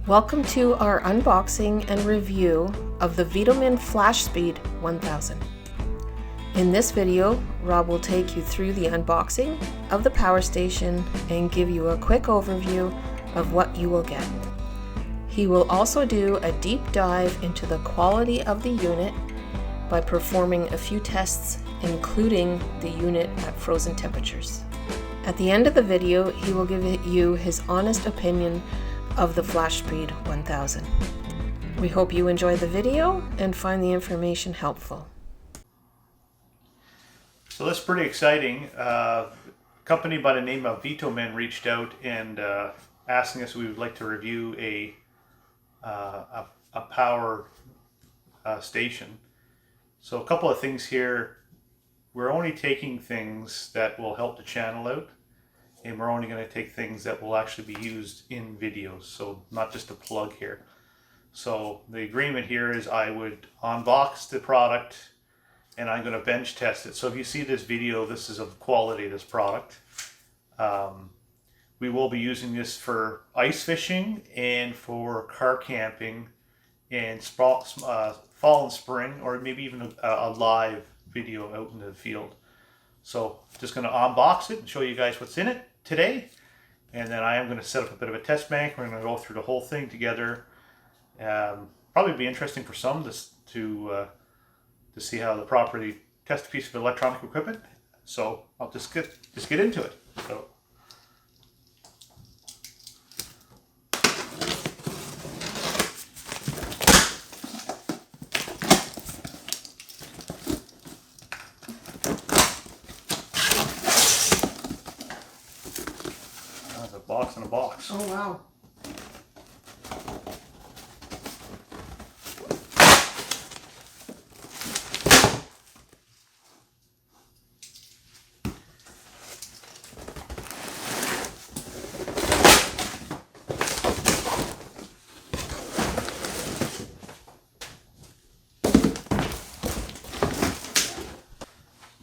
Welcome to our unboxing and review of the VTOMAN FlashSpeed 1000. In this video, Rob will take you through the unboxing of the PowerStation and give you a quick overview of what you will get. He will also do a deep dive into the quality of the unit by performing a few tests, including the unit at frozen temperatures. At the end of the video, he will give you his honest opinion of the FlashSpeed 1000. We hope you enjoy the video and find the information helpful. So that's pretty exciting. A company by the name of VTOMAN reached out and asking us if we would like to review a power station. So a couple of things here. We're only taking things that will help the channel out, and we're only going to take things that will actually be used in videos, so not just a plug here. So the agreement here is I would unbox the product and I'm going to bench test it. So if you see this video, this is of quality, this product. We will be using this for ice fishing and for car camping and fall and spring, or maybe even a live video out in the field. So just going to unbox it and show you guys what's in it today, and then I am going to set up a bit of a test bank. We're going to go through the whole thing together. Probably be interesting for some to see how to properly test a piece of electronic equipment. So I'll just get into it. So. That's a box in a box. Oh wow.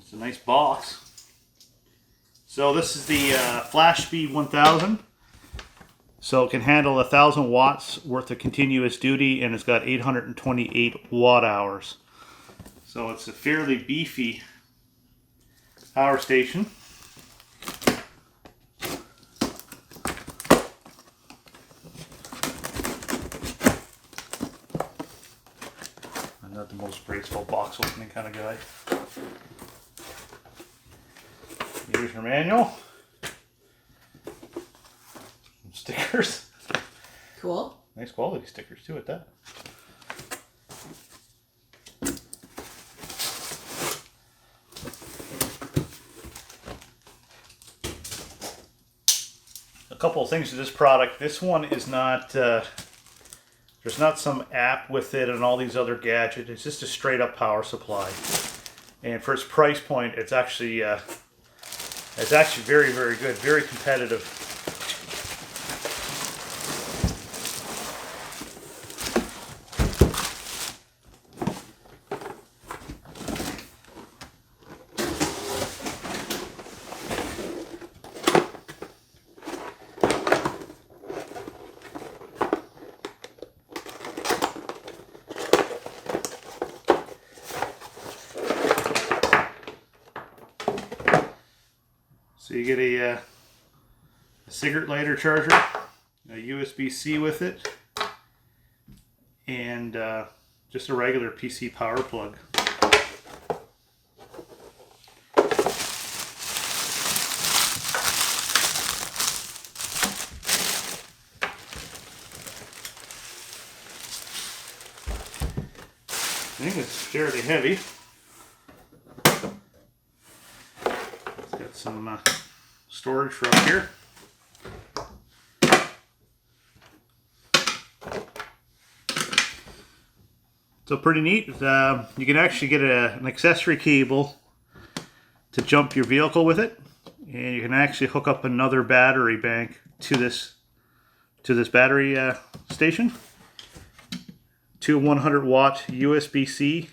It's a nice box. So this is the FlashSpeed 1000. So it can handle 1,000 watts worth of continuous duty, and it's got 828 watt hours. So it's a fairly beefy power station. I'm not the most graceful box opening kind of guy. Here's your manual. Some stickers. Cool. Nice quality stickers too at that. A couple of things to this product. This one is not, there's not some app with it and all these other gadgets. It's just a straight up power supply. And for its price point, it's actually very, very good, very competitive. So you get a cigarette lighter charger, a USB-C with it, and just a regular PC power plug. I think it's fairly heavy. It's got some storage for up here. So pretty neat. You can actually get an accessory cable to jump your vehicle with it, and you can actually hook up another battery bank to this battery station. Two 100 watt USB-C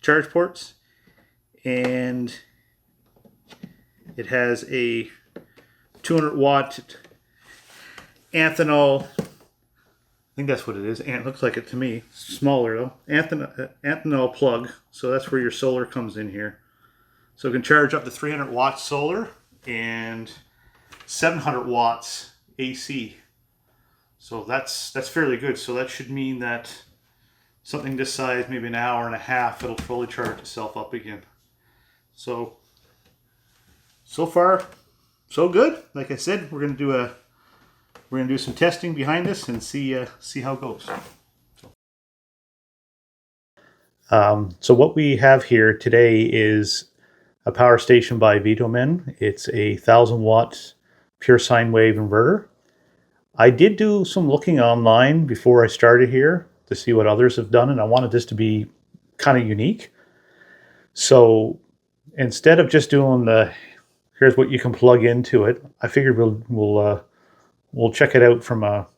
charge ports, and it has a 200 watt Anthonol think that's what it is. And it looks like it to me. Smaller though. Anthenol plug. So that's where your solar comes in here. So it can charge up to 300 watts solar and 700 watts AC. So that's fairly good. So that should mean that something this size, maybe an hour and a half, it'll fully charge itself up again. So far, so good. Like I said, we're gonna do some testing behind this and see how it goes. So what we have here today is a PowerStation by VTOMAN. It's a 1000 watt pure sine wave inverter. I did do some looking online before I started here to see what others have done, and I wanted this to be kind of unique. So instead of just doing here's what you can plug into it, I figured we'll check it out from a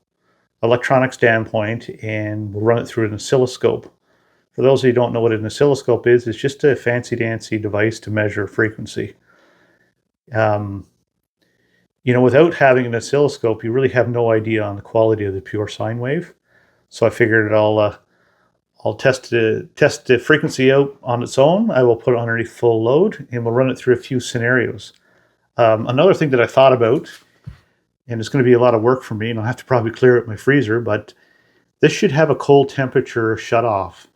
electronic standpoint, and we'll run it through an oscilloscope. For those of you who don't know what an oscilloscope is, it's just a fancy-dancy device to measure frequency. Without having an oscilloscope, you really have no idea on the quality of the pure sine wave. So I figured I'll test the frequency out on its own. I will put it underneath full load, and we'll run it through a few scenarios. Another thing that I thought about, and it's going to be a lot of work for me, and I'll have to probably clear out my freezer, but this should have a cold temperature shut off.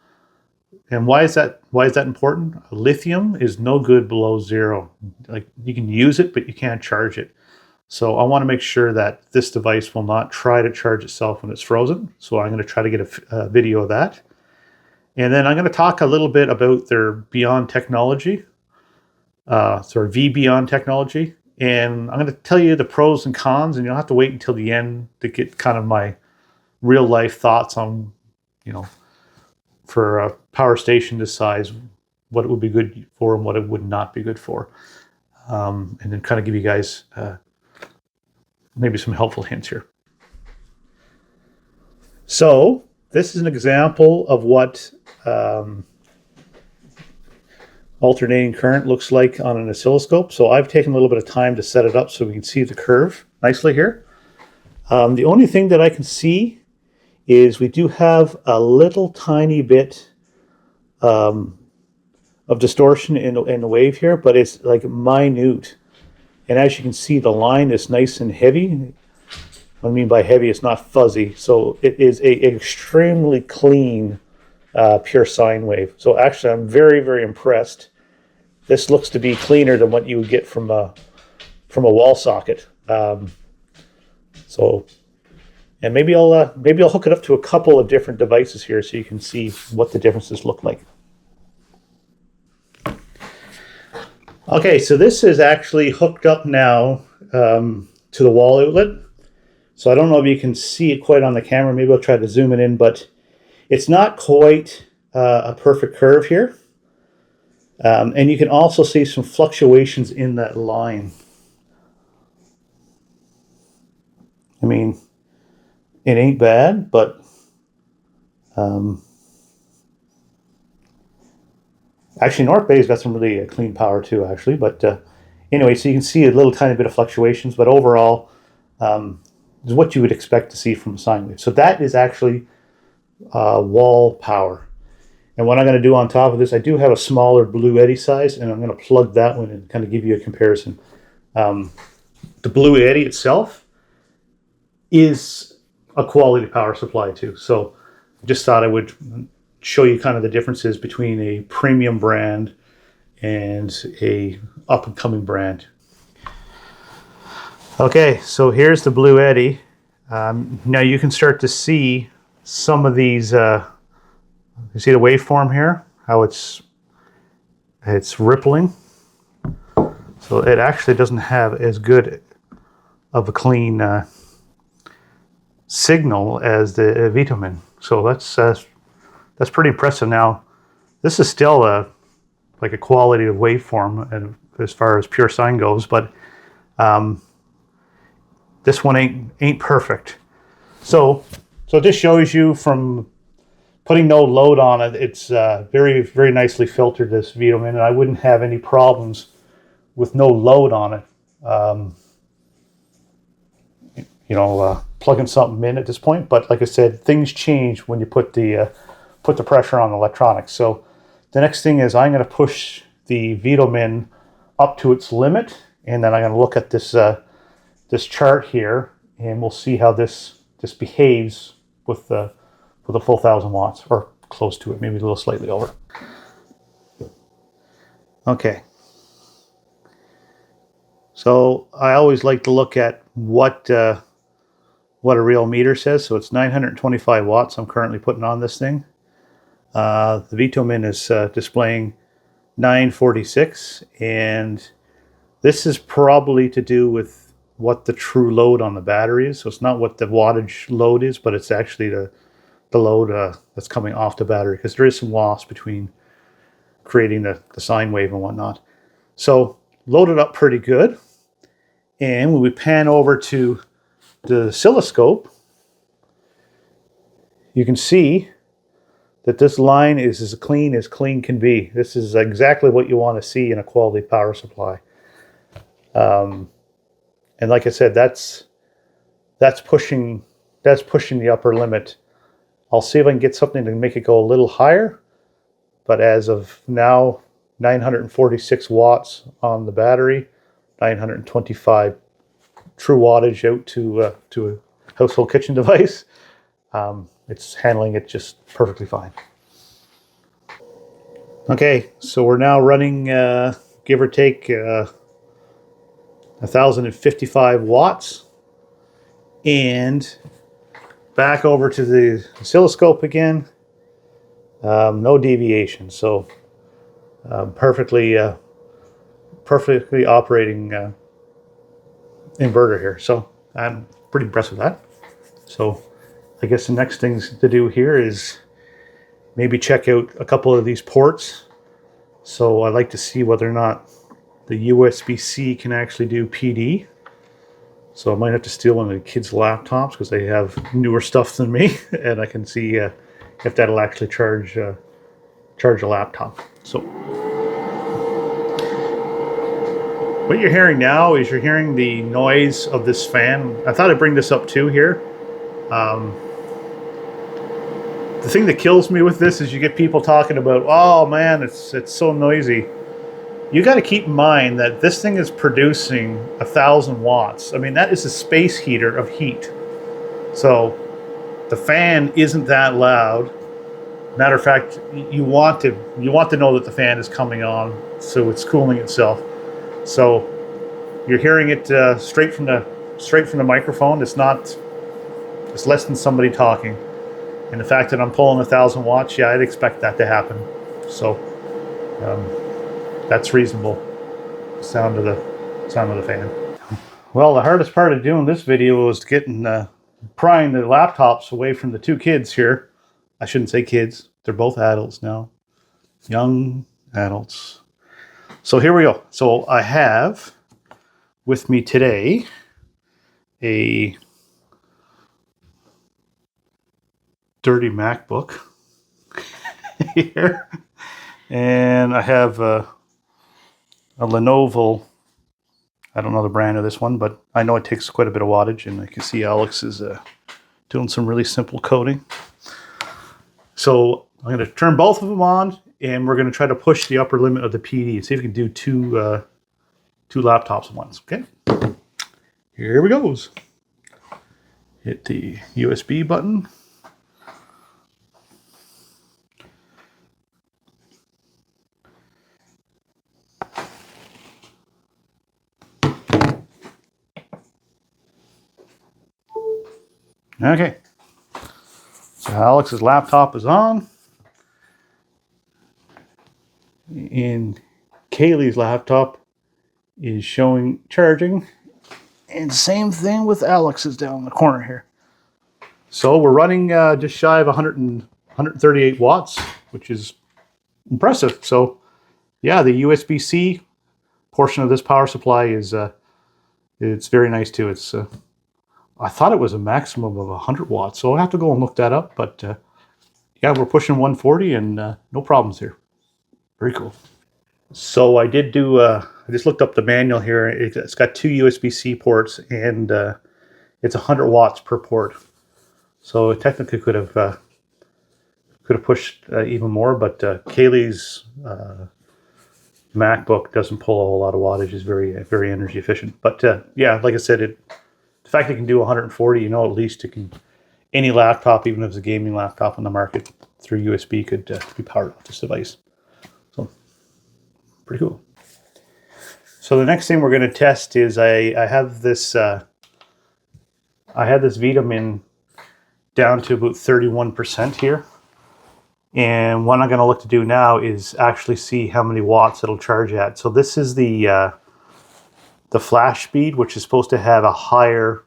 And why is that important? Lithium is no good below zero. Like, you can use it, but you can't charge it. So I want to make sure that this device will not try to charge itself when it's frozen. So I'm going to try to get a video of that. And then I'm going to talk a little bit about their Beyond technology, V Beyond technology. And I'm going to tell you the pros and cons, and you'll have to wait until the end to get kind of my real life thoughts on, for a PowerStation decides what it would be good for and what it would not be good for. And then kind of give you guys maybe some helpful hints here. So this is an example of what alternating current looks like on an oscilloscope. So I've taken a little bit of time to set it up so we can see the curve nicely here. The only thing that I can see is we do have a little tiny bit of distortion in the wave here, but it's like minute. And as you can see, the line is nice and heavy. What I mean by heavy, it's not fuzzy. So it is an extremely clean pure sine wave. So actually, I'm very, very impressed. This looks to be cleaner than what you would get from a wall socket. And maybe I'll hook it up to a couple of different devices here so you can see what the differences look like. Okay, so this is actually hooked up now to the wall outlet. So I don't know if you can see it quite on the camera. Maybe I'll try to zoom it in, but it's not quite a perfect curve here. And you can also see some fluctuations in that line. I mean, it ain't bad, but actually North Bay's got some really clean power too, actually. But anyway, so you can see a little tiny bit of fluctuations, but overall, is what you would expect to see from a sine wave. So that is actually wall power. And what I'm going to do on top of this, I do have a smaller Blue Eddy size, and I'm going to plug that one and kind of give you a comparison. The Blue Eddy itself is a quality power supply too. So I just thought I would show you kind of the differences between a premium brand and a up-and-coming brand. Okay, so here's the Blue Eddy. Now you can start to see some of these, you see the waveform here, how it's rippling. So it actually doesn't have as good of a clean signal as the VTOMAN. So that's pretty impressive. Now, this is still like a quality of waveform and as far as pure sine goes, but this one ain't perfect. So this shows you from putting no load on it, it's very, very nicely filtered, this VTOMAN, and I wouldn't have any problems with no load on it. plugging something in at this point. But like I said, things change when you put the pressure on the electronics. So the next thing is I'm going to push the VTOMAN up to its limit, and then I'm going to look at this this chart here, and we'll see how this behaves with the full 1,000 watts, or close to it, maybe a little slightly over. Okay. So I always like to look at what a real meter says. So it's 925 watts I'm currently putting on this thing. The VTOMAN is displaying 946, and this is probably to do with what the true load on the battery is. So it's not what the wattage load is, but it's actually the load that's coming off the battery, because there is some loss between creating the sine wave and whatnot. So loaded up pretty good. And when we pan over to the oscilloscope, you can see that this line is as clean can be. This is exactly what you want to see in a quality power supply. And like I said, that's pushing the upper limit. I'll see if I can get something to make it go a little higher. But as of now, 946 watts on the battery, 925 true wattage out to a household kitchen device. It's handling it just perfectly fine. Okay, so we're now running, give or take, 1,055 watts. And back over to the oscilloscope again. No deviation, so perfectly operating inverter here. So I'm pretty impressed with that. So I guess the next things to do here is maybe check out a couple of these ports. So I'd like to see whether or not the USB-C can actually do PD. So I might have to steal one of the kids' laptops because they have newer stuff than me, and I can see if that'll actually charge a laptop. So what you're hearing now is you're hearing the noise of this fan. I thought I'd bring this up too here. The thing that kills me with this is you get people talking about, oh man, it's so noisy. You got to keep in mind that this thing is producing 1,000 watts. I mean, that is a space heater of heat. So the fan isn't that loud. Matter of fact, you want to know that the fan is coming on, so it's cooling itself. So you're hearing it straight from the microphone. It's less than somebody talking. And the fact that I'm pulling 1,000 watts, yeah, I'd expect that to happen. So that's reasonable. The sound of the fan. Well, the hardest part of doing this video was getting prying the laptops away from the two kids here. I shouldn't say kids. They're both adults now. Young adults. So here we go. So I have with me today a dirty MacBook here. And I have a Lenovo. I don't know the brand of this one, but I know it takes quite a bit of wattage, and I can see Alex is doing some really simple coding. So I'm going to turn both of them on, and we're going to try to push the upper limit of the PD. See if we can do two laptops at once. Okay, here we goes. Hit the USB button. Okay, so Alex's laptop is on, and Kaylee's laptop is showing charging, and same thing with Alex's down in the corner here. So we're running just shy of 138 watts, which is impressive. So yeah, the USB-C portion of this power supply is it's very nice too. It's I thought it was a maximum of 100 watts, so I'll have to go and look that up. But yeah, we're pushing 140 and no problems here. Very cool. So I did do, I just looked up the manual here. It's got two USB-C ports and it's 100 watts per port. So it technically could have pushed even more, but Kaylee's MacBook doesn't pull a whole lot of wattage. It's very energy efficient. But yeah, like I said, the fact it can do 140, at least it can. Any laptop, even if it's a gaming laptop on the market through USB, could be powered with this device. So pretty cool. So the next thing we're going to test is I have this VTOMAN down to about 31% here. And what I'm going to look to do now is actually see how many watts it'll charge at. So this is the FlashSpeed, which is supposed to have a higher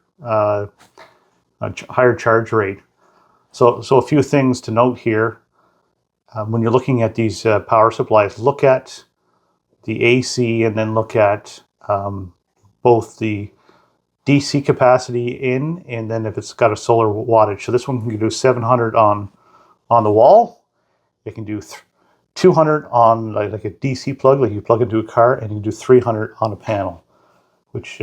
charge rate. So a few things to note here. When you're looking at these power supplies, look at the AC and then look at both the DC capacity in, and then if it's got a solar wattage. So this one can do 700 on the wall. It can do 200 on like a DC plug, like you plug into a car, and you can do 300 on a panel, which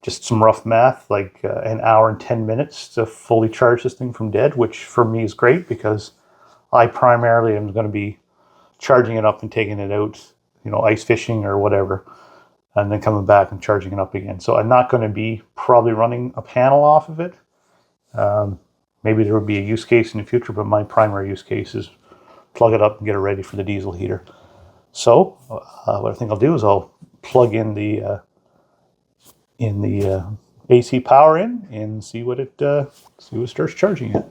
just some rough math, like an hour and 10 minutes to fully charge this thing from dead, which for me is great because I primarily am going to be charging it up and taking it out, ice fishing or whatever, and then coming back and charging it up again. So I'm not going to be probably running a panel off of it. Maybe there would be a use case in the future, but my primary use case is plug it up and get it ready for the diesel heater. So what I think I'll do is I'll plug in the AC power in and see what it starts charging at.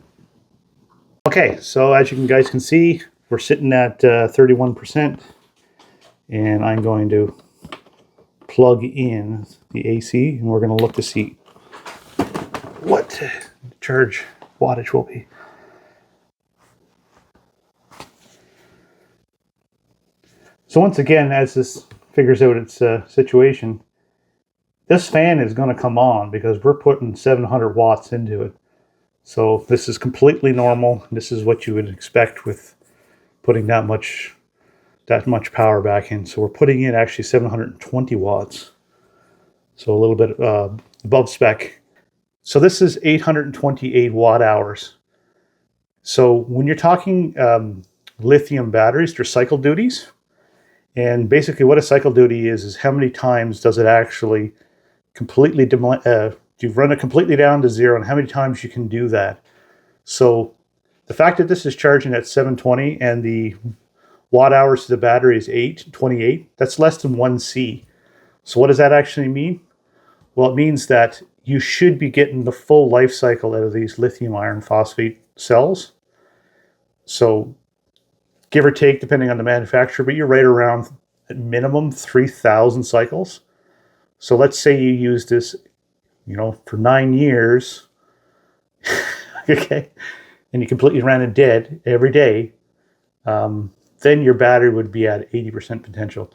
Okay, so as you guys can see, we're sitting at 31%, and I'm going to plug in the AC, and we're going to look to see what the charge wattage will be. So once again, as this figures out its situation, this fan is going to come on because we're putting 700 watts into it. So this is completely normal. This is what you would expect with putting that much power back in. So we're putting in actually 720 watts. So a little bit above spec. So this is 828 watt hours. So when you're talking lithium batteries, they're cycle duties. And basically what a cycle duty is how many times does it actually completely you run it completely down to zero, and how many times you can do that. So the fact that this is charging at 720 and the watt hours to the battery is 828, that's less than 1C. So what does that actually mean? Well, it means that you should be getting the full life cycle out of these lithium iron phosphate cells. So give or take, depending on the manufacturer, but you're right around at minimum 3,000 cycles. So let's say you use this, for 9 years, okay, and you completely ran it dead every day, then your battery would be at 80% potential.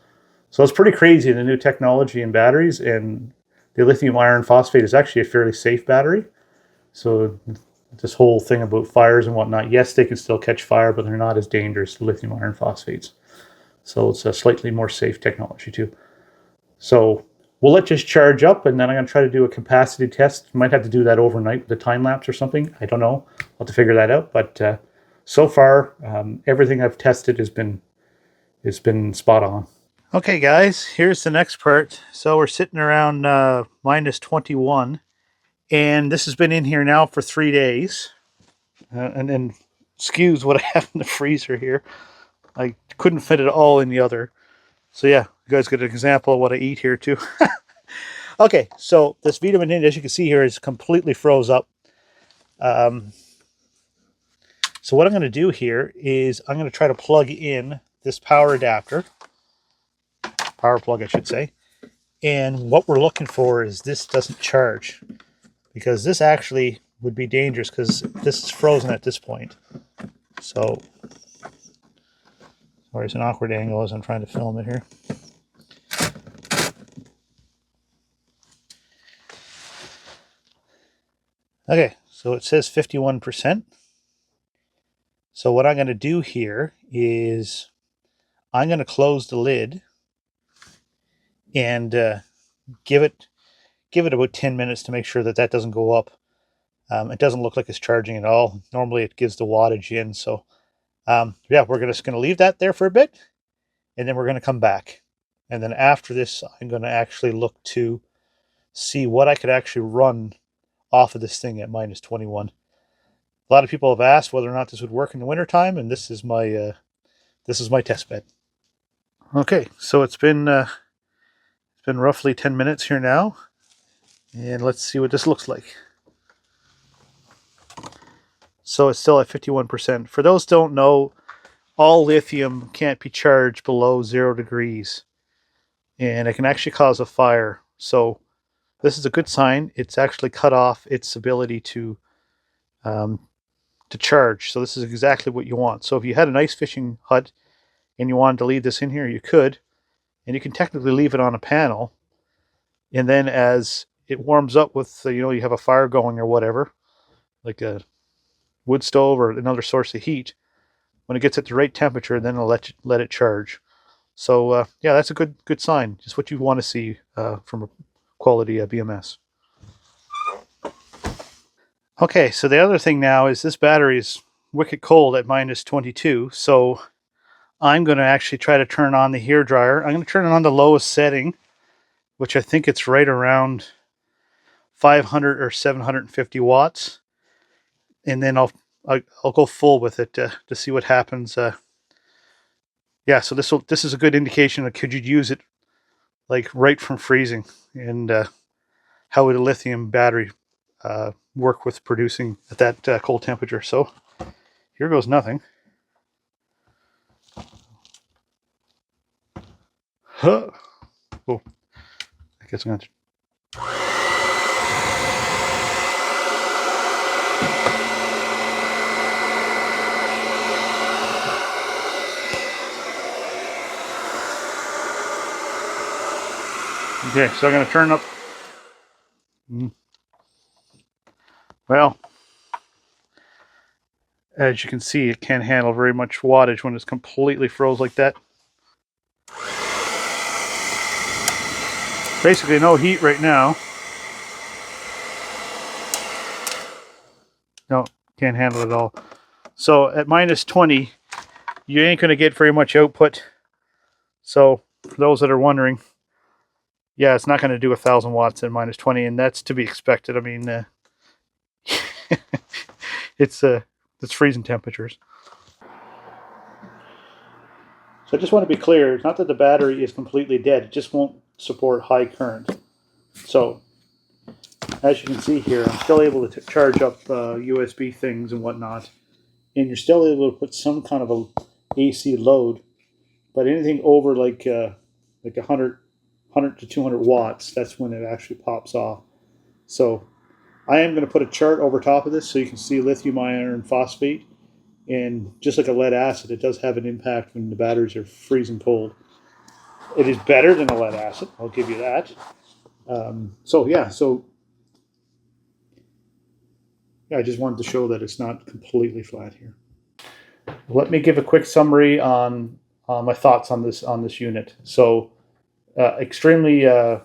So it's pretty crazy, the new technology in batteries, and the lithium iron phosphate is actually a fairly safe battery. So this whole thing about fires and whatnot, yes, they can still catch fire, but they're not as dangerous as lithium iron phosphates. So it's a slightly more safe technology too. So we'll let this charge up, and then I'm going to try to do a capacity test. Might have to do that overnight with the time lapse or something. I don't know. I'll have to figure that out. But so far, everything I've tested has been spot on. Okay, guys, here's the next part. So we're sitting around minus 21, and this has been in here now for 3 days. And then, excuse what I have in the freezer here. I couldn't fit it all in the other. So yeah, you guys get an example of what I eat here too. Okay, so this VTOMAN, as you can see here, is completely froze up. So what I'm going to do here is I'm going to try to plug in this power adapter, power plug I should say, and what we're looking for is this doesn't charge, because this actually would be dangerous because this is frozen at this point. So, sorry, it's an awkward angle as I'm trying to film it here. Okay, so it says 51%. So what I'm going to do here is I'm going to close the lid and give it give it about 10 minutes to make sure that that doesn't go up. It doesn't look like it's charging at all. Normally it gives the wattage in. So yeah, we're just going to leave that there for a bit, and then we're going to come back. And then after this, I'm going to actually look to see what I could actually run off of this thing at minus 21. A lot of people have asked whether or not this would work in the wintertime, and this is my test bed. Okay, so it's been roughly 10 minutes here now, and let's see what this looks like. So it's still at 51%. For those who don't know, all lithium can't be charged below 0 degrees, and it can actually cause a fire. So this is a good sign. It's actually cut off its ability to charge. So this is exactly what you want. So if you had an ice fishing hut and you wanted to leave this in here, you could, and you can technically leave it on a panel. And then as it warms up with, you have a fire going or whatever, like a wood stove or another source of heat, when it gets at the right temperature, then it'll let it charge. So yeah, that's a good sign. Just what you want to see from a quality BMS. Okay, so the other thing now is this battery is wicked cold at minus 22. So I'm going to actually try to turn on the hair dryer. I'm going to turn it on the lowest setting, which I think it's right around 500 or 750 watts. And then I'll go full with it to see what happens. Yeah, so this is a good indication of could you use it like right from freezing, and how would a lithium battery work with producing at that cold temperature. So here goes nothing. Huh. Oh, I guess I'm going to. Okay, so I'm going to turn up. Well, as you can see, it can't handle very much wattage when it's completely froze like that. Basically no heat right now. No, can't handle it at all. So at minus 20, you ain't going to get very much output. So for those that are wondering, yeah, it's not going to do 1,000 watts at minus 20, and that's to be expected. I mean, it's freezing temperatures. So I just want to be clear, it's not that the battery is completely dead, it just won't support high current. So as you can see here, I'm still able to charge up USB things and whatnot, and you're still able to put some kind of a AC load, but anything over like 100 to 200 watts, that's when it actually pops off. So I am going to put a chart over top of this so you can see lithium iron phosphate. And just like a lead acid, it does have an impact when the batteries are freezing cold. It is better than a lead acid, I'll give you that. So yeah, I just wanted to show that it's not completely flat here. Let me give a quick summary on my thoughts on this unit. So extremely good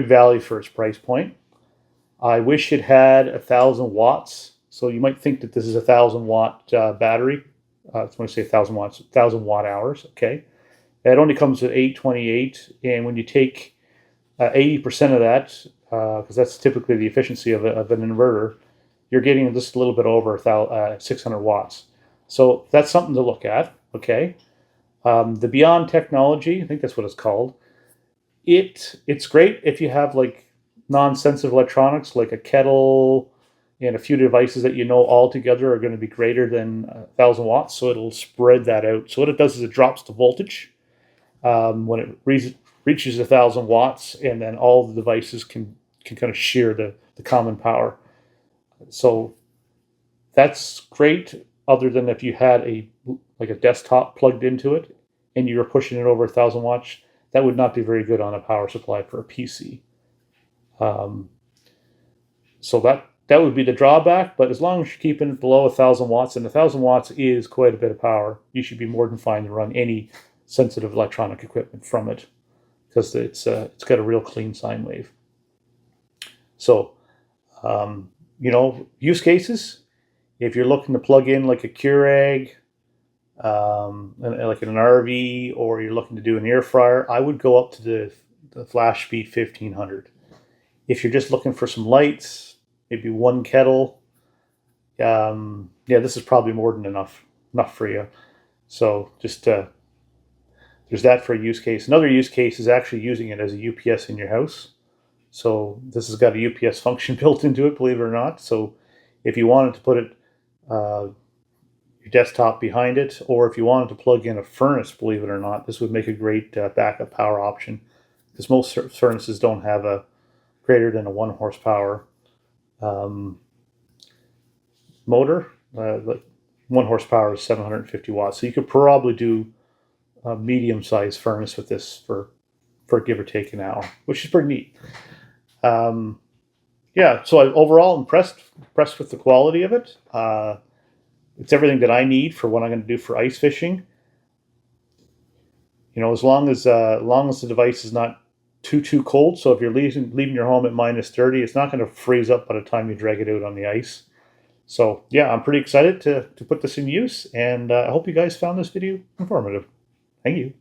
value for its price point. I wish it had 1,000 watts. So you might think that this is a 1,000 watt battery. When I say 1,000 watts, 1,000 watt hours. Okay, it only comes with 828, and when you take 80% of that, because that's typically the efficiency of an inverter, you're getting just a little bit over 600 watts. So that's something to look at. Okay, the Beyond technology, I think that's what it's called. It's great if you have like non-sensitive electronics like a kettle and a few devices that you know all together are going to be greater than 1,000 watts. So it'll spread that out. So what it does is it drops the voltage when it reaches 1,000 watts, and then all the devices can kind of share the common power. So that's great, other than if you had a desktop plugged into it and you were pushing it over 1,000 watts. That would not be very good on a power supply for a PC. So that would be the drawback, but as long as you're keeping it below 1,000 watts, and 1,000 watts is quite a bit of power, you should be more than fine to run any sensitive electronic equipment from it, because it's got a real clean sine wave. So, you know, use cases. If you're looking to plug in like a Keurig, like in an RV, or you're looking to do an air fryer, I would go up to the FlashSpeed 1500. If you're just looking for some lights, maybe one kettle, yeah, this is probably more than enough for you. So just there's that for a use case. Another use case is actually using it as a UPS in your house. So this has got a UPS function built into it, believe it or not. So if you wanted to put it your desktop behind it, or if you wanted to plug in a furnace, believe it or not, this would make a great backup power option, because most furnaces don't have a greater than a 1 horsepower motor. Like 1 horsepower is 750 watts, so you could probably do a medium-sized furnace with this for give or take an hour, which is pretty neat. Yeah, so I'm overall impressed with the quality of it. It's everything that I need for what I'm going to do for ice fishing. You know, as long as the device is not too cold. So if you're leaving your home at -30, it's not going to freeze up by the time you drag it out on the ice. So yeah, I'm pretty excited to put this in use, and I hope you guys found this video informative. Thank you.